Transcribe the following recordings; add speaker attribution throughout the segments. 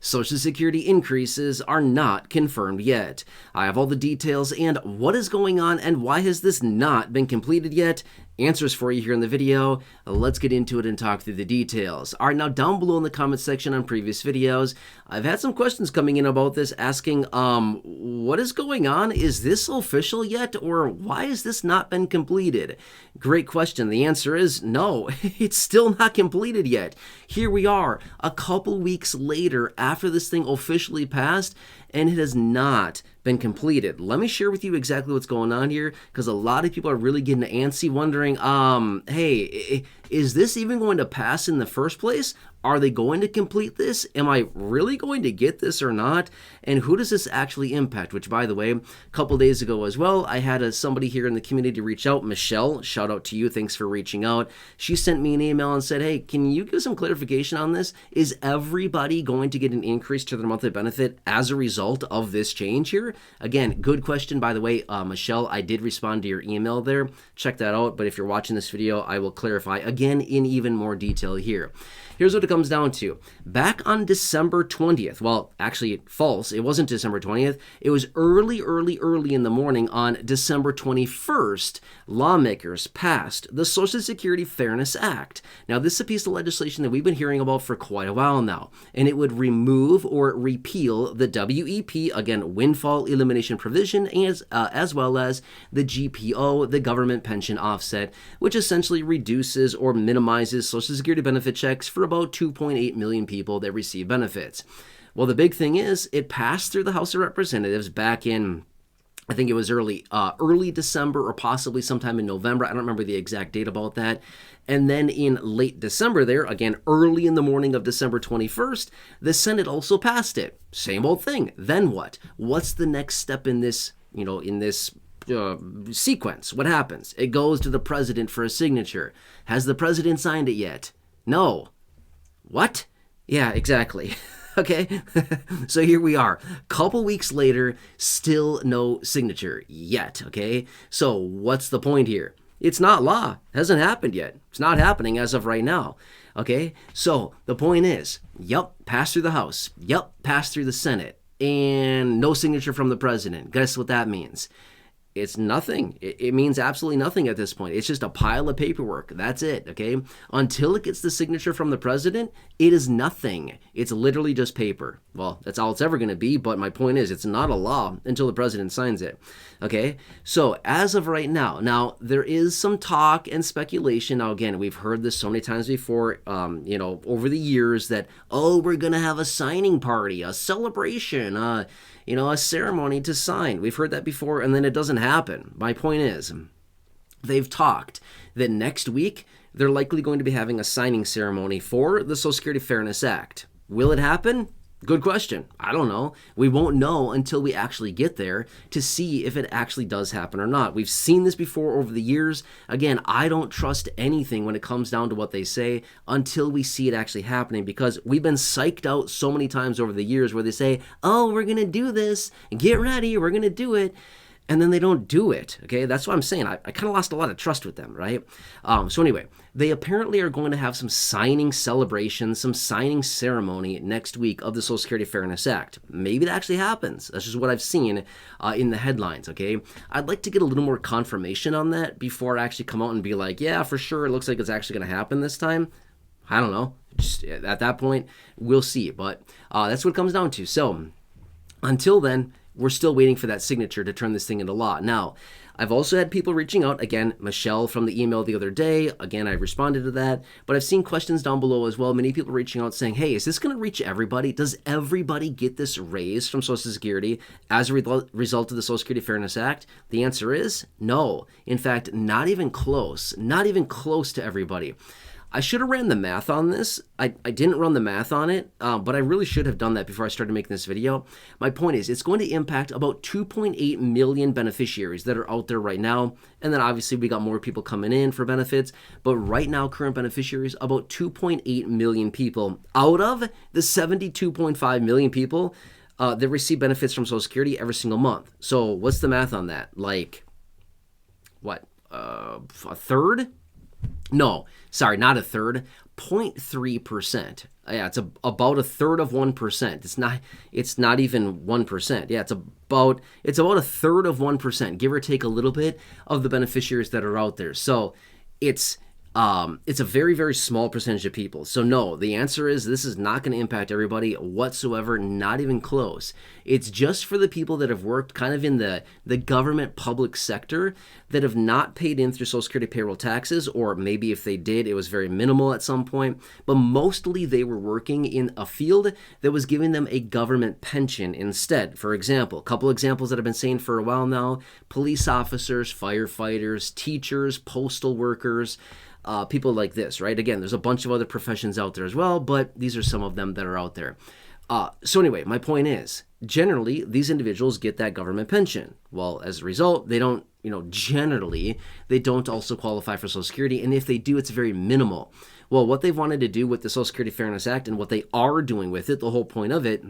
Speaker 1: Social Security increases are not confirmed yet. I have all the details and what is going on and why has this not been completed yet. Answers for you here in the video. Let's get into it and talk through the details. All right, now down below in the comment section on previous videos, I've had some questions coming in about this asking, what is going on? Is this official yet? Or why has this not been completed? Great question. The answer is no, it's still not completed yet. Here we are a couple weeks later after this thing officially passed, and it has not been completed. Let me share with you exactly what's going on here, because a lot of people are really getting antsy wondering, hey, is this even going to pass in the first place? Are they going to complete this? Am I really going to get this or not? And who does this actually impact? Which, by the way, a couple days ago as well, I had somebody here in the community reach out. Michelle, shout out to you. Thanks for reaching out. She sent me an email and said, hey, can you give some clarification on this? Is everybody going to get an increase to their monthly benefit as a result of this change here? Again, good question, by the way. Michelle, I did respond to your email there. Check that out. But if you're watching this video, I will clarify again in even more detail here. Here's what it comes down to. Back on December 20th, well, actually false, it wasn't December 20th, it was early in the morning on December 21st, lawmakers passed the Social Security Fairness Act. Now, this is a piece of legislation that we've been hearing about for quite a while now, and it would remove or repeal the WEP, again, windfall elimination provision, as well as the GPO, the government pension offset, which essentially reduces or minimizes Social Security benefit checks for about 2.8 million people that receive benefits. Well, the big thing is it passed through the House of Representatives back in, I think it was early December or possibly sometime in November. I don't remember the exact date about that. And then in late December there, again, early in the morning of December 21st, the Senate also passed it. Same old thing. Then what? What's the next step in this, sequence? What happens? It goes to the president for a signature. Has the president signed it yet? No. What? Yeah, exactly. Okay, so here we are. Couple weeks later, still no signature yet, okay? So what's the point here? It's not law. It hasn't happened yet. It's not happening as of right now, okay? So the point is, yep, passed through the House. Yep, passed through the Senate. And no signature from the president. Guess what that means? It's nothing. It means absolutely nothing at this point. It's just a pile of paperwork. That's it, okay? Until it gets the signature from the president, it is nothing. It's literally just paper. Well, that's all it's ever going to be, but my point is it's not a law until the president signs it, okay? So as of right now, there is some talk and speculation. Now, again, we've heard this so many times before, over the years that, we're going to have a signing party, a celebration, a ceremony to sign. We've heard that before, and then it doesn't happen. My point is, they've talked that next week, they're likely going to be having a signing ceremony for the Social Security Fairness Act. Will it happen? Good question. I don't know. We won't know until we actually get there to see if it actually does happen or not. We've seen this before over the years. Again, I don't trust anything when it comes down to what they say until we see it actually happening, because we've been psyched out so many times over the years where they say, we're going to do this. Get ready. We're going to do it. And then they don't do it, okay? That's what I'm saying. I kind of lost a lot of trust with them, right? So anyway, they apparently are going to have some signing celebration, some signing ceremony next week of the Social Security Fairness Act. Maybe that actually happens. That's just what I've seen in the headlines, okay? I'd like to get a little more confirmation on that before I actually come out and be like, yeah, for sure, it looks like it's actually going to happen this time. I don't know. Just at that point, we'll see. But that's what it comes down to. So until then, we're still waiting for that signature to turn this thing into law. Now, I've also had people reaching out. Again, Michelle from the email the other day. Again, I responded to that. But I've seen questions down below as well. Many people reaching out saying, hey, is this going to reach everybody? Does everybody get this raise from Social Security as a result of the Social Security Fairness Act? The answer is no. In fact, not even close. Not even close to everybody. I should have ran the math on this. I didn't run the math on it, but I really should have done that before I started making this video. My point is, it's going to impact about 2.8 million beneficiaries that are out there right now. And then obviously we got more people coming in for benefits. But right now, current beneficiaries, about 2.8 million people out of the 72.5 million people that receive benefits from Social Security every single month. So what's the math on that? Like, what, a third? No, sorry, not a third. 0.3%. Yeah, it's about a third of 1%. It's not even 1%. Yeah, it's about a third of 1%, give or take a little bit, of the beneficiaries that are out there. So it's a very, very small percentage of people. So no, the answer is this is not going to impact everybody whatsoever, not even close. It's just for the people that have worked kind of in the government public sector that have not paid in through Social Security payroll taxes, or maybe if they did, it was very minimal at some point. But mostly they were working in a field that was giving them a government pension instead. For example, a couple examples that I've been saying for a while now: police officers, firefighters, teachers, postal workers, people like this, right? Again, there's a bunch of other professions out there as well, but these are some of them that are out there. So anyway, my point is, generally, these individuals get that government pension. Well, as a result, they don't, generally, they don't also qualify for Social Security. And if they do, it's very minimal. Well, what they've wanted to do with the Social Security Fairness Act, and what they are doing with it, the whole point of it,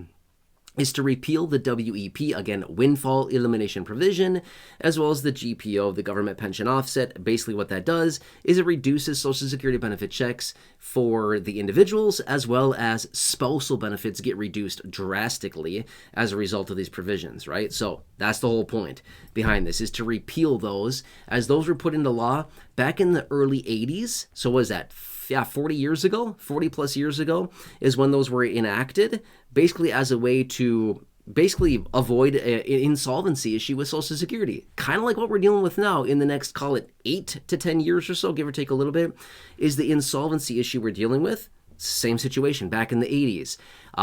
Speaker 1: is to repeal the WEP, again, windfall elimination provision, as well as the GPO, the government pension offset. Basically what that does is it reduces Social Security benefit checks for the individuals, as well as spousal benefits get reduced drastically as a result of these provisions, right? So that's the whole point behind this, is to repeal those, as those were put into law back in the early 80s. So what is that? 40 years ago, 40 plus years ago is when those were enacted, basically as a way to basically avoid an insolvency issue with Social Security. Kind of like what we're dealing with now in the next, call it 8 to 10 years or so, give or take a little bit, is the insolvency issue we're dealing with. Same situation back in the 80s.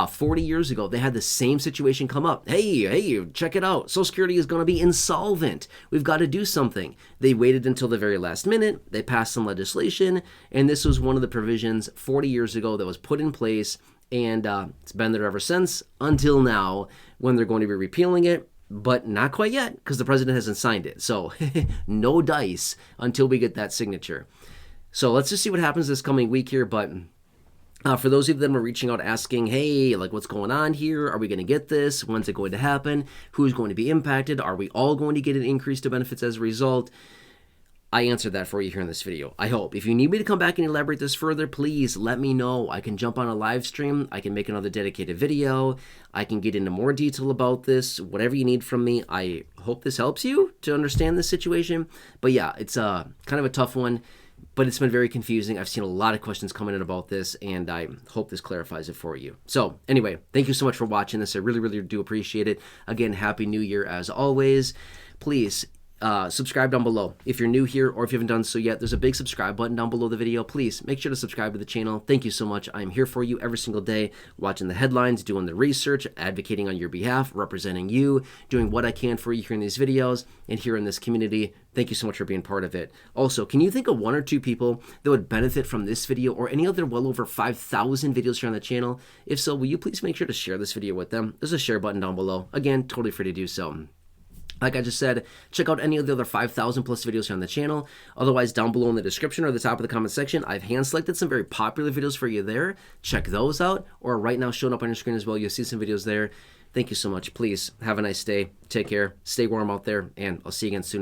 Speaker 1: 40 years ago, they had the same situation come up. Hey, check it out. Social Security is going to be insolvent. We've got to do something. They waited until the very last minute. They passed some legislation, and this was one of the provisions 40 years ago that was put in place, and it's been there ever since, until now, when they're going to be repealing it. But not quite yet, because the president hasn't signed it. So no dice until we get that signature. So let's just see what happens this coming week here. But for those of them who are reaching out asking, hey, like, what's going on here? Are we going to get this? When's it going to happen? Who's going to be impacted? Are we all going to get an increase to benefits as a result? I answered that for you here in this video, I hope. If you need me to come back and elaborate this further, please let me know. I can jump on a live stream. I can make another dedicated video. I can get into more detail about this. Whatever you need from me. I hope this helps you to understand this situation. But yeah, it's kind of a tough one, but it's been very confusing. I've seen a lot of questions coming in about this, and I hope this clarifies it for you. So anyway, thank you so much for watching this. I really, really do appreciate it. Again, Happy New Year as always. Please subscribe down below. If you're new here, or if you haven't done so yet, there's a big subscribe button down below the video. Please make sure to subscribe to the channel. Thank you so much. I'm here for you every single day, watching the headlines, doing the research, advocating on your behalf, representing you, doing what I can for you here in these videos and here in this community. Thank you so much for being part of it. Also, can you think of 1 or 2 people that would benefit from this video or any other well over 5,000 videos here on the channel? If so, will you please make sure to share this video with them? There's a share button down below. Again, totally free to do so. Like I just said, check out any of the other 5,000 plus videos here on the channel. Otherwise, down below in the description or the top of the comment section, I've hand-selected some very popular videos for you there. Check those out, or right now showing up on your screen as well. You'll see some videos there. Thank you so much. Please have a nice day. Take care. Stay warm out there, and I'll see you again soon.